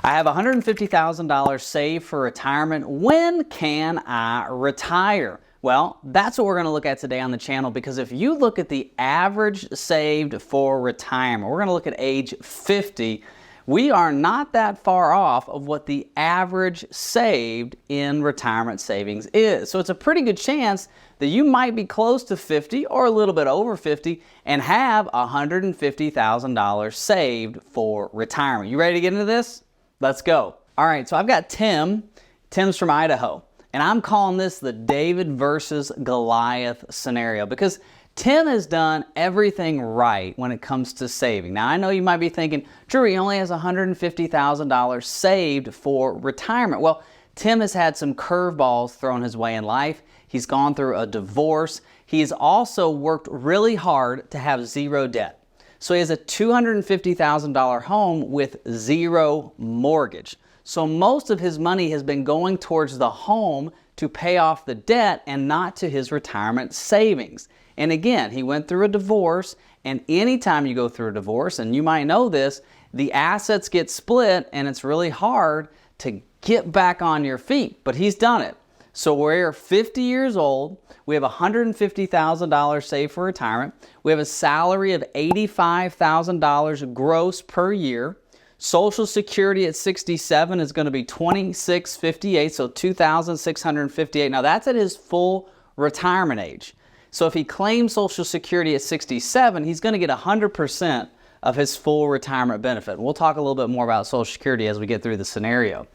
I have $150,000 saved for retirement. When can I retire? Well, that's what we're going to look at today on the channel, because if you look at the average saved for retirement, we're going to look at age 50. We are not that far off of what the average saved in retirement savings is. So it's a pretty good chance that you might be close to 50 or a little bit over 50 and have $150,000 saved for retirement. You ready to get into this? Let's go. All right, so I've got Tim. Tim's from Idaho, and I'm calling this the David versus Goliath scenario because Tim has done everything right when it comes to saving. Now, I know you might be thinking, Drew, he only has $150,000 saved for retirement. Well, Tim has had some curveballs thrown his way in life. He's gone through a divorce. He's also worked really hard to have zero debt. So he has a $250,000 home with zero mortgage. So most of his money has been going towards the home to pay off the debt and not to his retirement savings. And again, he went through a divorce, and anytime you go through a divorce, and you might know this, the assets get split and it's really hard to get back on your feet, but he's done it. So we're 50 years old. We have $150,000 saved for retirement. We have a salary of $85,000 gross per year. Social Security at 67 is going to be $2,658, so $2,658. Now that's at his full retirement age. So if he claims Social Security at 67, he's going to get 100% of his full retirement benefit. We'll talk a little bit more about Social Security as we get through the scenario.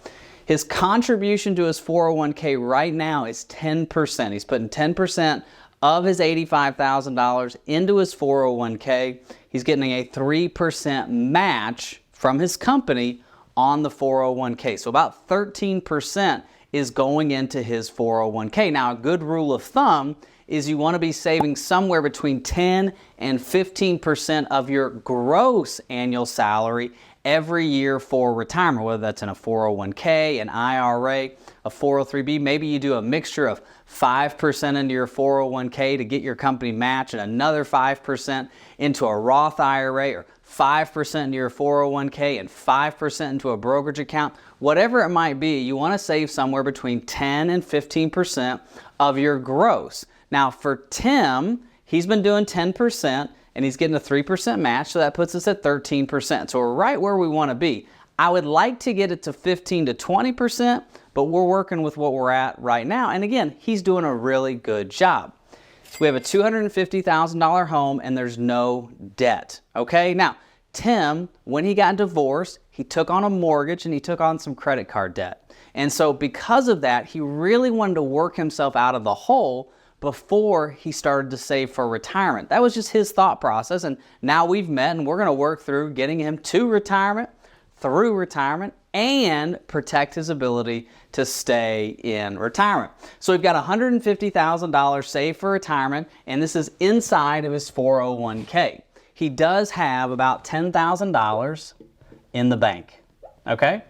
His contribution to his 401k right now is 10%. He's putting 10% of his $85,000 into his 401k. He's getting a 3% match from his company on the 401k. So about 13% is going into his 401k. Now, a good rule of thumb is you want to be saving somewhere between 10 and 15% of your gross annual salary every year for retirement, whether that's in a 401k, an IRA, a 403b. Maybe you do a mixture of 5% into your 401k to get your company match and another 5% into a Roth IRA, or 5% into your 401k and 5% into a brokerage account. Whatever it might be, you want to save somewhere between 10 and 15% of your gross. Now for Tim, he's been doing 10%, and he's getting a 3% match, so that puts us at 13%. So we're right where we want to be. I would like to get it to 15 to 20%, but we're working with what we're at right now. And again, he's doing a really good job. So we have a $250,000 home, and there's no debt. Okay, now Tim, when he got divorced, he took on a mortgage and he took on some credit card debt. And so because of that, he really wanted to work himself out of the hole before he started to save for retirement. That was just his thought process, and now we've met and we're going to work through getting him to retirement, through retirement, and protect his ability to stay in retirement. So we've got $150,000 saved for retirement, and this is inside of his 401k. He does have about $10,000 in the bank, okay?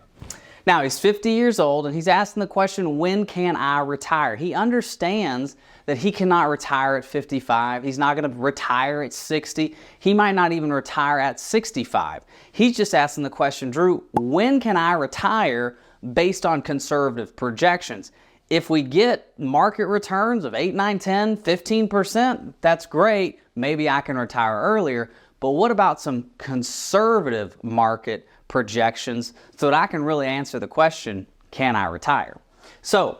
Now, he's 50 years old, and he's asking the question, when can I retire? He understands that he cannot retire at 55. He's not going to retire at 60. He might not even retire at 65. He's just asking the question, Drew, when can I retire based on conservative projections? If we get market returns of 8, 9, 10, 15%, that's great. Maybe I can retire earlier. But what about some conservative market projections so that I can really answer the question, can I retire? So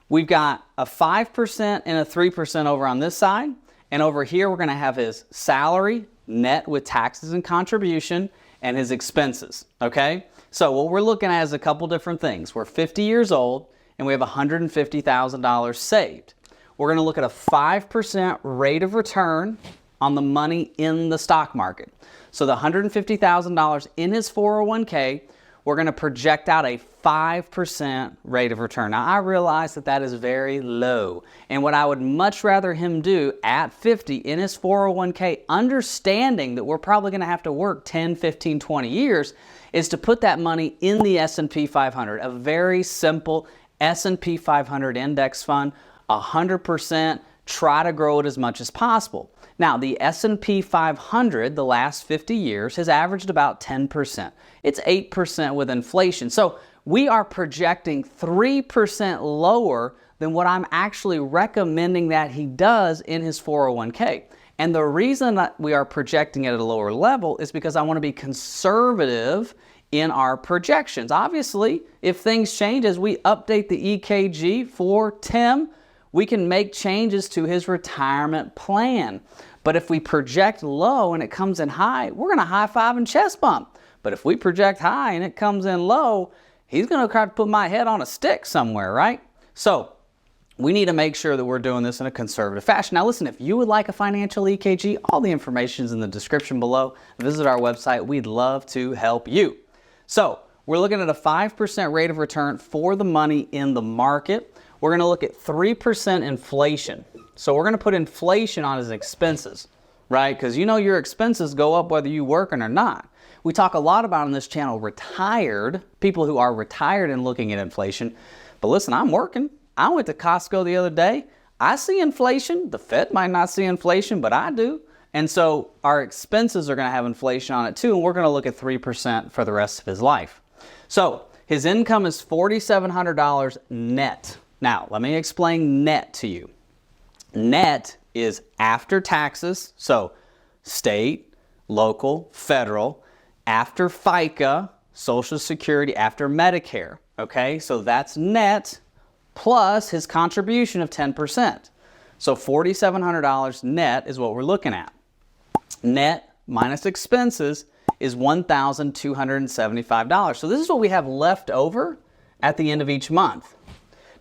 we've got a 5% and a 3% over on this side. And over here, we're going to have his salary net with taxes and contribution and his expenses. Okay? So what we're looking at is a couple different things. We're 50 years old and we have $150,000 saved. We're going to look at a 5% rate of return on the money in the stock market. So the $150,000 in his 401k, we're going to project out a 5% rate of return. Now, I realize that that is very low. And what I would much rather him do at 50 in his 401k, understanding that we're probably going to have to work 10, 15, 20 years, is to put that money in the S&P 500, a very simple S&P 500 index fund, 100% try to grow it as much as possible. Now, the S&P 500, the last 50 years, has averaged about 10%. It's 8% with inflation. So we are projecting 3% lower than what I'm actually recommending that he does in his 401k. And the reason that we are projecting it at a lower level is because I want to be conservative in our projections. Obviously, if things change as we update the EKG for Tim, we can make changes to his retirement plan. But if we project low and it comes in high, we're going to high five and chest bump. But if we project high and it comes in low, he's going to try to put my head on a stick somewhere, right? So we need to make sure that we're doing this in a conservative fashion. Now listen, if you would like a financial EKG, all the information is in the description below. Visit our website. We'd love to help you. So we're looking at a 5% rate of return for the money in the market. We're going to look at 3% inflation. So we're going to put inflation on his expenses, right? Because you know your expenses go up whether you working or not. We talk a lot about on this channel retired, people who are retired and looking at inflation. But listen, I'm working. I went to Costco the other day. I see inflation. The Fed might not see inflation, but I do. And so our expenses are going to have inflation on it too, and we're going to look at 3% for the rest of his life. So his income is $4,700 net. Now, let me explain net to you. Net is after taxes, so state, local, federal, after FICA, Social Security, after Medicare, okay? So that's net plus his contribution of 10%. So $4,700 net is what we're looking at. Net minus expenses is $1,275. So this is what we have left over at the end of each month.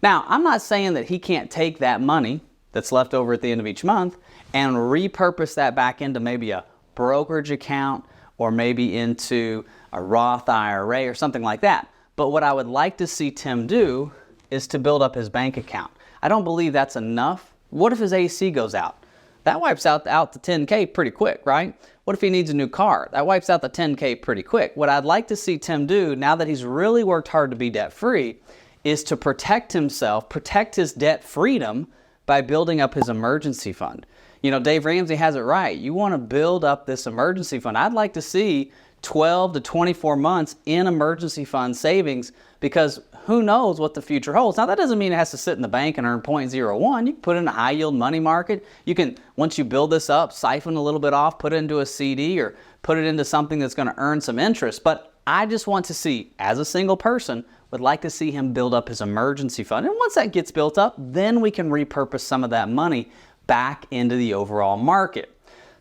Now, I'm not saying that he can't take that money that's left over at the end of each month and repurpose that back into maybe a brokerage account or maybe into a Roth IRA or something like that. But what I would like to see Tim do is to build up his bank account. I don't believe that's enough. What if his AC goes out? That wipes out the $10K pretty quick, right? What if he needs a new car? That wipes out the $10K pretty quick. What I'd like to see Tim do, now that he's really worked hard to be debt-free, is to protect himself, protect his debt freedom by building up his emergency fund. You know, Dave Ramsey has it right. You want to build up this emergency fund. I'd like to see 12 to 24 months in emergency fund savings, because who knows what the future holds. Now, that doesn't mean it has to sit in the bank and earn 0.01. You can put it in a high yield money market. You can, once you build this up, siphon a little bit off, put it into a CD or put it into something that's going to earn some interest. But I just want to see, as a single person, would like to see him build up his emergency fund. And once that gets built up, then we can repurpose some of that money back into the overall market.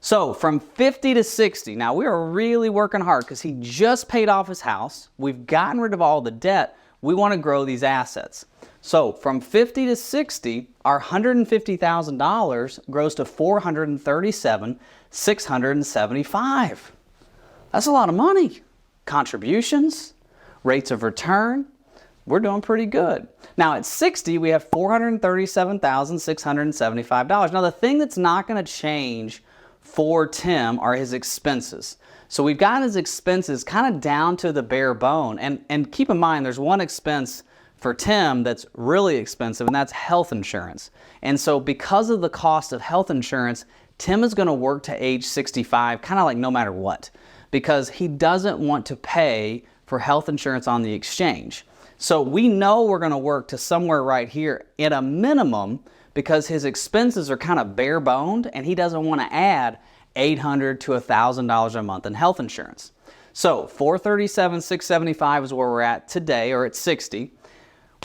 So from 50 to 60, now we are really working hard because he just paid off his house. We've gotten rid of all the debt. We want to grow these assets. So from 50 to 60, our $150,000 grows to $437,675. That's a lot of money. Contributions, rates of return, we're doing pretty good. Now at 60, we have $437,675. Now the thing that's not going to change for Tim are his expenses. So we've got his expenses kind of down to the bare bone. And keep in mind, there's one expense for Tim that's really expensive, and that's health insurance. And so because of the cost of health insurance, Tim is going to work to age 65, kind of like no matter what, because he doesn't want to pay for health insurance on the exchange. So we know we're going to work to somewhere right here at a minimum, because his expenses are kind of bare boned and he doesn't want to add $800 to $1,000 a month in health insurance. So $437,675 is where we're at today, or at 60.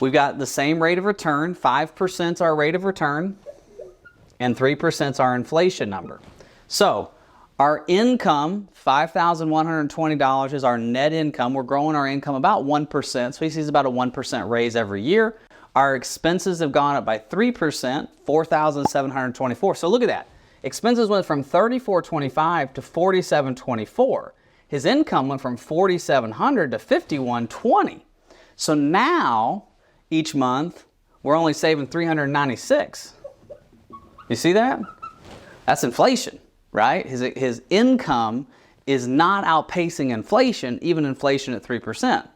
We've got the same rate of return. 5% is our rate of return and 3% is our inflation number. So our income, $5,120 is our net income. We're growing our income about 1%. So he sees about a 1% raise every year. Our expenses have gone up by 3%, $4,724. So look at that. Expenses went from $3,425 to $4,724. His income went from $4,700 to $5,120. So now, each month, we're only saving $396. You see that? That's inflation, right? His income is not outpacing inflation, even inflation at 3%.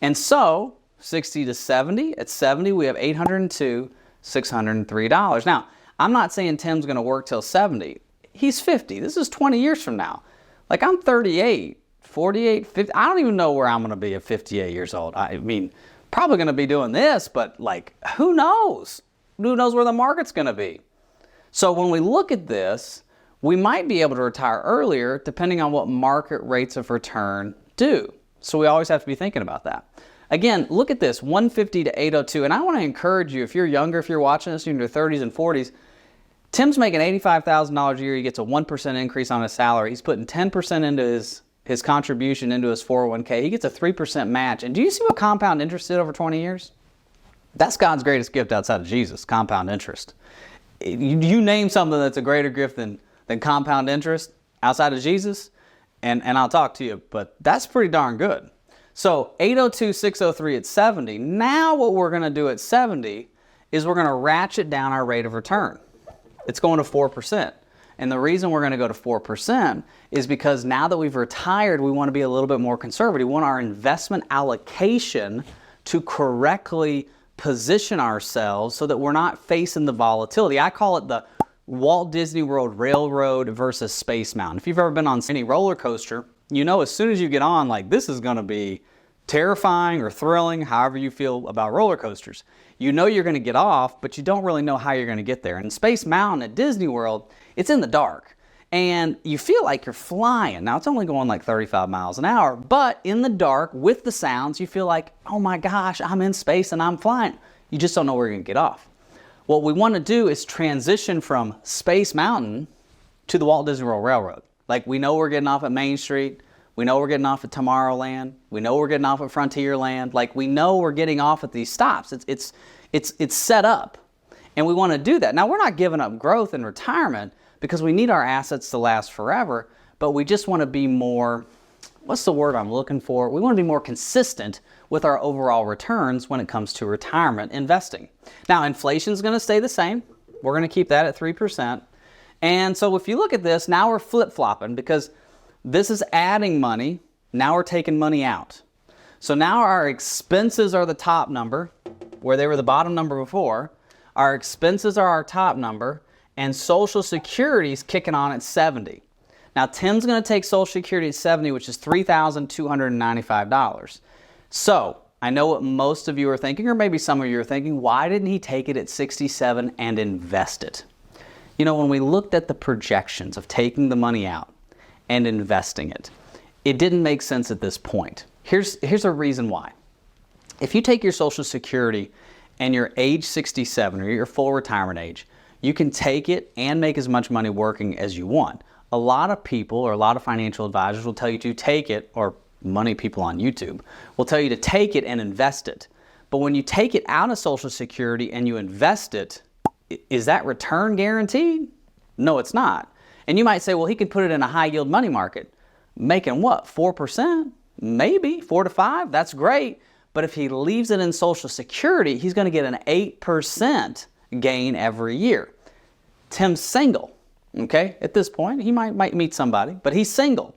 And so, 60 to 70, at 70 we have $802,603. Now, I'm not saying Tim's going to work till 70. He's 50. This is 20 years from now. Like, I'm 38, 48, 50. I don't even know where I'm going to be at 58 years old. I mean, probably going to be doing this, but like, who knows? Who knows where the market's going to be? So when we look at this, we might be able to retire earlier depending on what market rates of return do. So we always have to be thinking about that. Again, look at this, 150 to 802. And I want to encourage you, if you're younger, if you're watching this in your 30s and 40s, Tim's making $85,000 a year. He gets a 1% increase on his salary. He's putting 10% into his contribution into his 401k. He gets a 3% match. And do you see what compound interest did over 20 years? That's God's greatest gift outside of Jesus, compound interest. You name something that's a greater gift than compound interest outside of Jesus, and I'll talk to you, but that's pretty darn good. So 802, 603 at 70. Now what we're going to do at 70 is we're going to ratchet down our rate of return. It's going to 4%. And the reason we're going to go to 4% is because now that we've retired, we want to be a little bit more conservative. We want our investment allocation to correctly position ourselves so that we're not facing the volatility. I call it the Walt Disney World Railroad versus Space Mountain. If you've ever been on any roller coaster, you know as soon as you get on, like, this is going to be terrifying or thrilling, however you feel about roller coasters. You know you're going to get off, but you don't really know how you're going to get there. And Space Mountain at Disney World, it's in the dark. And you feel like you're flying. Now, it's only going like 35 miles an hour, but in the dark with the sounds, you feel like, oh my gosh, I'm in space and I'm flying. You just don't know where you're going to get off. What we want to do is transition from Space Mountain to the Walt Disney World Railroad. Like, we know we're getting off at Main Street. We know we're getting off at Tomorrowland. We know we're getting off at Frontierland. Like, we know we're getting off at these stops. It's set up. And we want to do that. Now, we're not giving up growth in retirement because we need our assets to last forever, but we just want to be more, what's the word I'm looking for? We want to be more consistent with our overall returns when it comes to retirement investing. Now, inflation's going to stay the same. We're going to keep that at 3%. And so if you look at this, now we're flip-flopping because this is adding money. Now we're taking money out. So now our expenses are the top number, where they were the bottom number before. Our expenses are our top number, and Social Security is kicking on at 70. Now, Tim's going to take Social Security at 70, which is $3,295. So I know what most of you are thinking, or maybe some of you are thinking, why didn't he take it at 67 and invest it? You know, when we looked at the projections of taking the money out and investing it, it didn't make sense at this point. Here's a reason why. If you take your Social Security and you're age 67 or your full retirement age, you can take it and make as much money working as you want. A lot of people or a lot of financial advisors will tell you to take it, or money people on YouTube will tell you to take it and invest it. But when you take it out of Social Security and you invest it, is that return guaranteed? No, it's not. And you might say, well, he could put it in a high yield money market. Making what, 4%? Maybe 4 to 5, that's great. But if he leaves it in Social Security, he's going to get an 8% gain every year. Tim's single, okay? At this point, he might meet somebody, but he's single.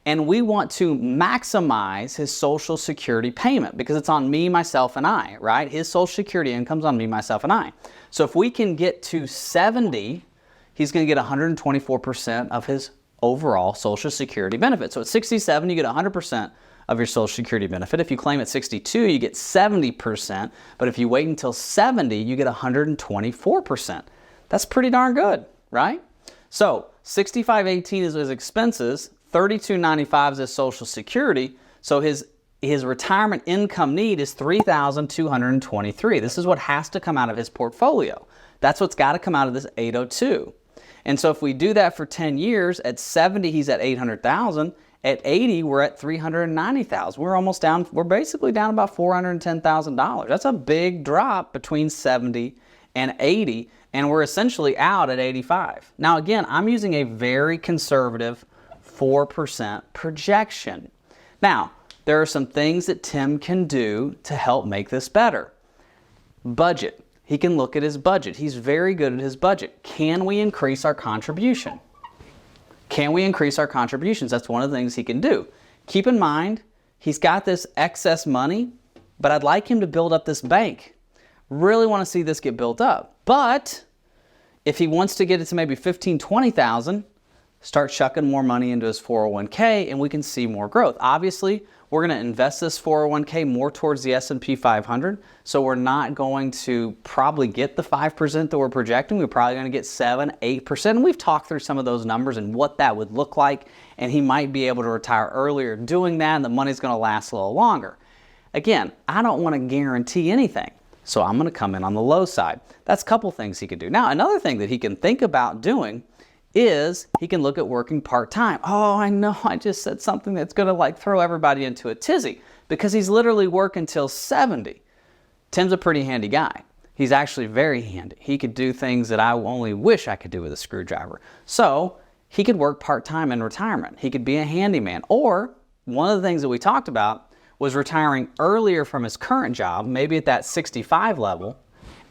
And we want to maximize his Social Security payment because it's on me, myself, and I, right? His Social Security income's on me, myself, and I. So if we can get to 70, he's going to get 124% of his overall Social Security benefit. So at 67, you get 100% of your Social Security benefit. If you claim at 62, you get 70%. But if you wait until 70, you get 124%. That's pretty darn good, right? So $65.18 is his expenses, $32.95 is his Social Security. So his retirement income need is $3,223. This is what has to come out of his portfolio. That's what's got to come out of this 802. And so if we do that for 10 years, at 70 he's at $800,000. At 80 we're at $390,000. We're almost down. We're basically down about $410,000. That's a big drop between 70 and 80, and we're essentially out at 85. Now again, I'm using a very conservative 4% projection. Now, there are some things that Tim can do to help make this better. Budget. He can look at his budget. He's very good at his budget. Can we increase our contribution? Can we increase our contributions? That's one of the things he can do. Keep in mind, he's got this excess money, but I'd like him to build up this bank. Really want to see this get built up. But if he wants to get it to maybe 15, 20,000, start chucking more money into his 401k and we can see more growth. Obviously, we're going to invest this 401k more towards the S&P 500, so we're not going to probably get the 5% that we're projecting. We're probably going to get 7, 8%. And we've talked through some of those numbers and what that would look like, and he might be able to retire earlier doing that, and the money's going to last a little longer. Again, I don't want to guarantee anything, so I'm going to come in on the low side. That's a couple things he could do. Now, another thing that he can think about doing is he can look at working part-time. Oh, I know I just said something that's going to like throw everybody into a tizzy, because he's literally working till 70. Tim's a pretty handy guy. He's actually very handy. He could do things that I only wish I could do with a screwdriver. So he could work part-time in retirement. He could be a handyman. Or one of the things that we talked about was retiring earlier from his current job, maybe at that 65 level,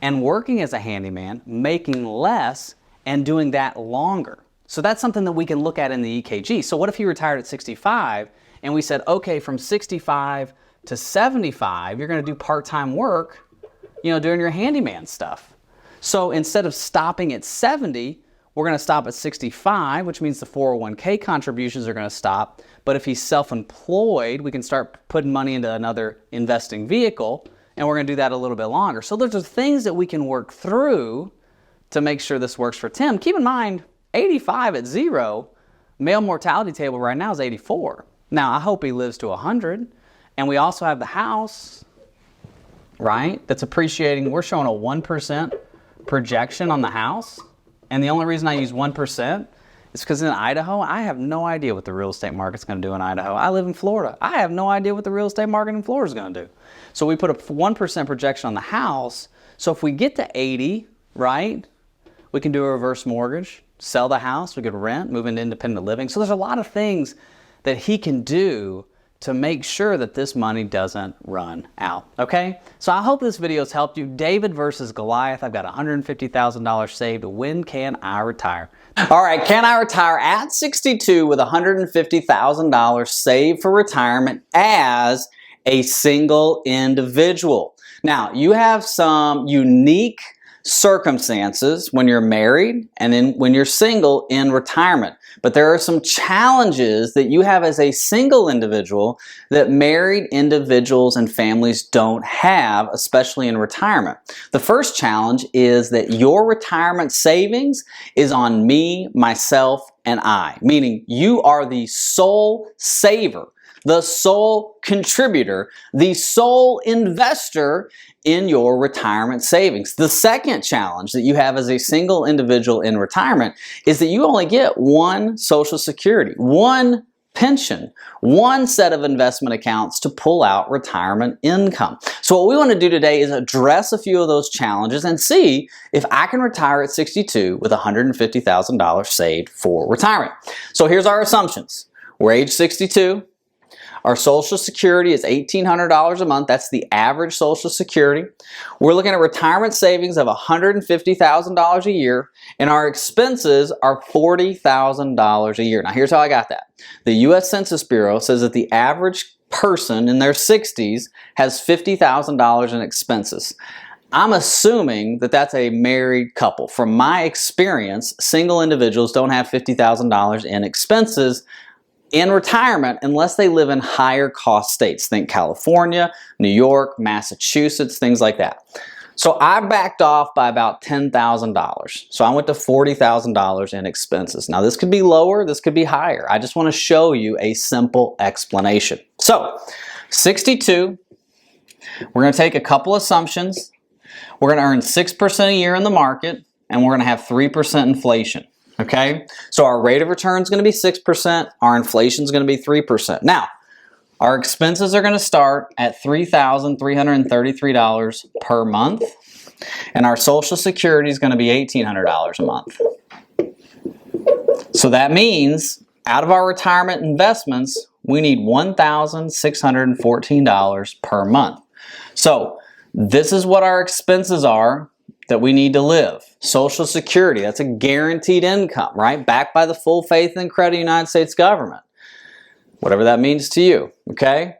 and working as a handyman, making less, and doing that longer. So that's something that we can look at in the EKG. So what if he retired at 65 and we said, okay, from 65 to 75, you're going to do part-time work, doing your handyman stuff. So instead of stopping at 70, we're going to stop at 65, which means the 401k contributions are going to stop. But if he's self-employed, we can start putting money into another investing vehicle, and we're going to do that a little bit longer. So there's things that we can work through to make sure this works for Tim. Keep in mind, 85 at 0, male mortality table right now is 84. Now, I hope he lives to 100. And we also have the house, right, that's appreciating. We're showing a 1% projection on the house. And the only reason I use 1% is because in Idaho, I have no idea what the real estate market's going to do in Idaho. I live in Florida. I have no idea what the real estate market in Florida is going to do. So we put a 1% projection on the house. So if we get to 80, right, we can do a reverse mortgage, sell the house, we could rent, move into independent living. So there's a lot of things that he can do to make sure that this money doesn't run out, okay? So I hope this video has helped you. David versus Goliath. I've got $150,000 saved. When can I retire? All right, can I retire at 62 with $150,000 saved for retirement as a single individual? Now, you have some unique circumstances when you're married and then when you're single in retirement. But there are some challenges that you have as a single individual that married individuals and families don't have, especially in retirement. The first challenge is that your retirement savings is on me, myself, and I, meaning you are the sole saver, the sole contributor, the sole investor in your retirement savings. The second challenge that you have as a single individual in retirement is that you only get one Social Security, one pension, one set of investment accounts to pull out retirement income. So what we want to do today is address a few of those challenges and see if I can retire at 62 with $150,000 saved for retirement. So here's our assumptions. We're age 62. Our Social Security is $1,800 a month. That's the average Social Security. We're looking at retirement savings of $150,000 a year, and our expenses are $40,000 a year. Now, here's how I got that. The U.S. Census Bureau says that the average person in their 60s has $50,000 in expenses. I'm assuming that that's a married couple. From my experience, single individuals don't have $50,000 in expenses in retirement unless they live in higher cost states. Think California, New York, Massachusetts, things like that. So I backed off by about $10,000. So I went to $40,000 in expenses. Now this could be lower, this could be higher. I just want to show you a simple explanation. So 62, we're going to take a couple assumptions. We're going to earn 6% a year in the market, and we're going to have 3% inflation. Okay, so our rate of return is going to be 6%. Our inflation is going to be 3%. Now, our expenses are going to start at $3,333 per month, and our Social Security is going to be $1,800 a month. So that means out of our retirement investments, we need $1,614 per month. So this is what our expenses are that we need to live. Social Security, that's a guaranteed income, right? Backed by the full faith and credit of the United States government. Whatever that means to you, okay?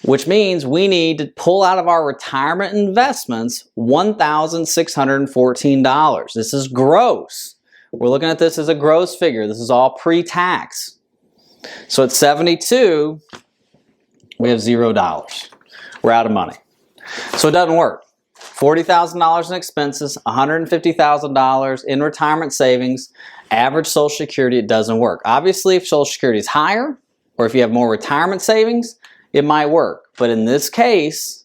which means we need to pull out of our retirement investments $1,614. This is gross. We're looking at this as a gross figure. This is all pre-tax. So at 72, we have $0. We're out of money. So it doesn't work. $40,000 in expenses, $150,000 in retirement savings, average Social Security, it doesn't work. Obviously, if Social Security is higher, or if you have more retirement savings, it might work. But in this case,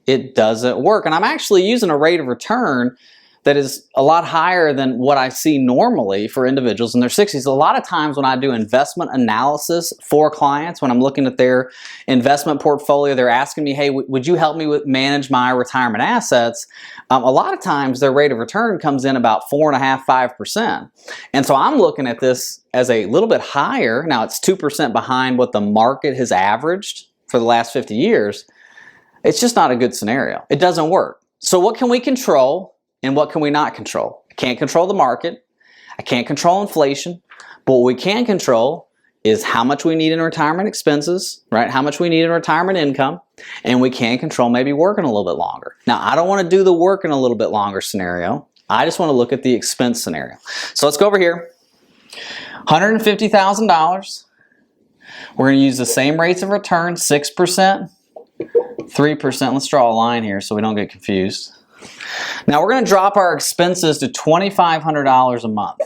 it doesn't work. And I'm actually using a rate of return that is a lot higher than what I see normally for individuals in their 60s. A lot of times when I do investment analysis for clients, when I'm looking at their investment portfolio, they're asking me, hey, would you help me manage my retirement assets? A lot of times their rate of return comes in about 4.5%, 5%. And so I'm looking at this as a little bit higher. Now it's 2% behind what the market has averaged for the last 50 years. It's just not a good scenario. It doesn't work. So what can we control? And what can we not control? I can't control the market. I can't control inflation. But what we can control is how much we need in retirement expenses, right? How much we need in retirement income. And we can control maybe working a little bit longer. Now, I don't want to do the working a little bit longer scenario. I just want to look at the expense scenario. So let's go over here. $150,000. We're going to use the same rates of return, 6%, 3%. Let's draw a line here so we don't get confused. Now we're going to drop our expenses to $2,500 a month.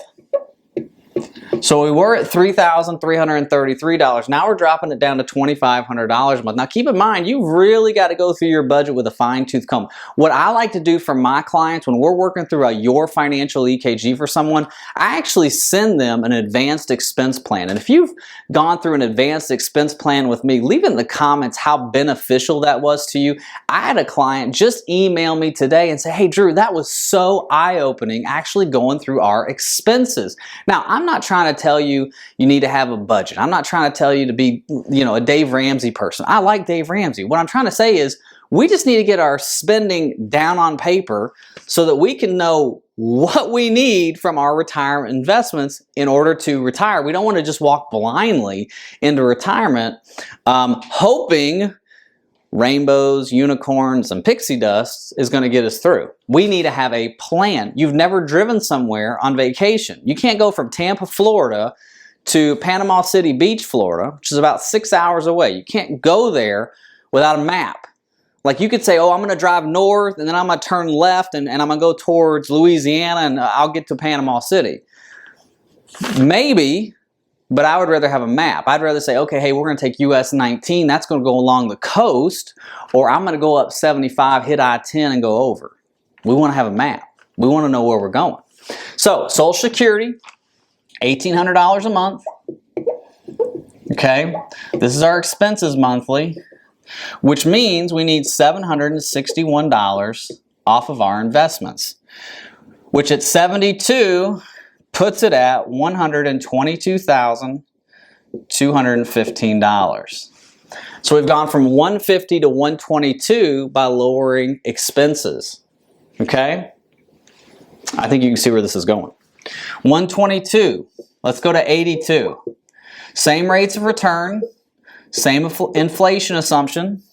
So we were at $3,333. Now we're dropping it down to $2,500 a month. Now keep in mind, you've really got to go through your budget with a fine-tooth comb. What I like to do for my clients when we're working through a Your Financial EKG for someone, I actually send them an advanced expense plan. And if you've gone through an advanced expense plan with me, leave in the comments how beneficial that was to you. I had a client just email me today and say, hey Drew, that was so eye-opening actually going through our expenses. Now I'm not trying to tell you you need to have a budget. I'm not trying to tell you to be, a Dave Ramsey person. I like Dave Ramsey. What I'm trying to say is we just need to get our spending down on paper so that we can know what we need from our retirement investments in order to retire. We don't want to just walk blindly into retirement hoping rainbows, unicorns, and pixie dust is going to get us through. We need to have a plan. You've never driven somewhere on vacation. You can't go from Tampa, Florida to Panama City Beach, Florida, which is about 6 hours away. You can't go there without a map. Like you could say, oh, I'm going to drive north and then I'm going to turn left and I'm going to go towards Louisiana and I'll get to Panama City. Maybe. But I would rather have a map. I'd rather say, okay, hey, we're going to take US 19. That's going to go along the coast. Or I'm going to go up 75, hit I-10, and go over. We want to have a map. We want to know where we're going. So, Social Security, $1,800 a month. Okay. This is our expenses monthly, which means we need $761 off of our investments, which at 72 puts it at $122,215. So we've gone from $150 to $122 by lowering expenses. Okay? I think you can see where this is going. 122. Let's go to 82. Same rates of return, same inflation assumption.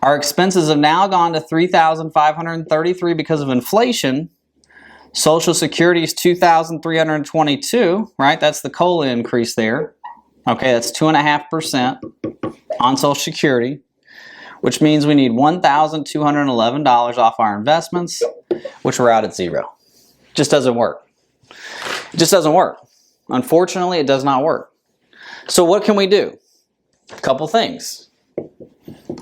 Our expenses have now gone to $3,533 because of inflation. Social Security is $2,322, right? That's the COLA increase there. Okay, that's 2.5% on Social Security, which means we need $1,211 off our investments, which we're out at zero. Just doesn't work. It just doesn't work. Unfortunately, it does not work. So what can we do? A couple things.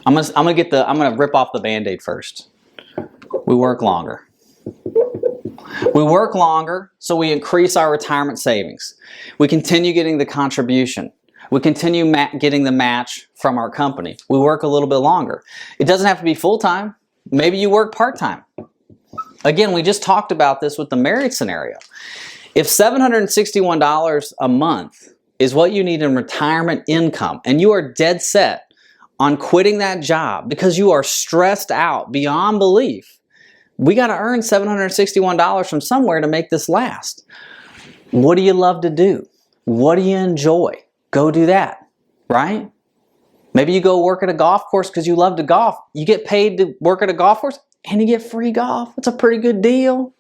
I'm gonna rip off the Band-Aid first. We work longer. We work longer, so we increase our retirement savings. We continue getting the contribution. We continue getting the match from our company. We work a little bit longer. It doesn't have to be full-time. Maybe you work part-time. Again, we just talked about this with the married scenario. If $761 a month is what you need in retirement income, and you are dead set on quitting that job because you are stressed out beyond belief, we got to earn $761 from somewhere to make this last. What do you love to do? What do you enjoy? Go do that, right? Maybe you go work at a golf course because you love to golf. You get paid to work at a golf course and you get free golf. That's a pretty good deal.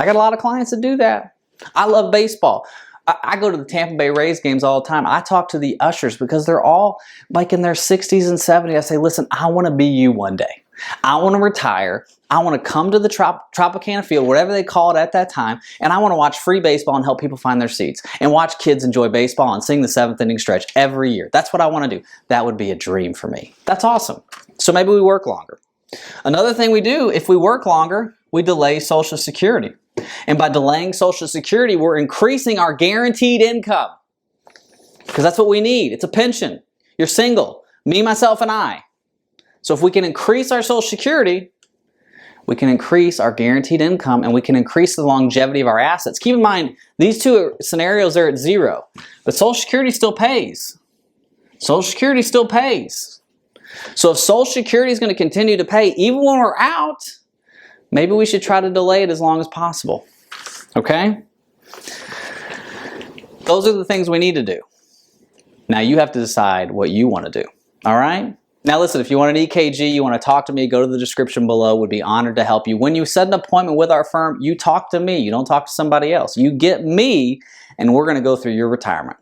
I got a lot of clients that do that. I love baseball. I go to the Tampa Bay Rays games all the time. I talk to the ushers because they're all like in their 60s and 70s. I say, listen, I want to be you one day. I want to retire. I want to come to the Tropicana Field, whatever they call it at that time, and I want to watch free baseball and help people find their seats and watch kids enjoy baseball and sing the 7th inning stretch every year. That's what I want to do. That would be a dream for me. That's awesome. So maybe we work longer. Another thing we do, if we work longer, we delay Social Security. And by delaying Social Security, we're increasing our guaranteed income. Because that's what we need. It's a pension. You're single. Me, myself, and I. So if we can increase our Social Security, we can increase our guaranteed income and we can increase the longevity of our assets. Keep in mind, these two scenarios are at 0. But Social Security still pays. Social Security still pays. So if Social Security is going to continue to pay even when we're out, maybe we should try to delay it as long as possible. Okay? Those are the things we need to do. Now you have to decide what you want to do. All right? Now listen, if you want an EKG, you want to talk to me, go to the description below. Would be honored to help you. When you set an appointment with our firm, you talk to me. You don't talk to somebody else. You get me, and we're going to go through your retirement.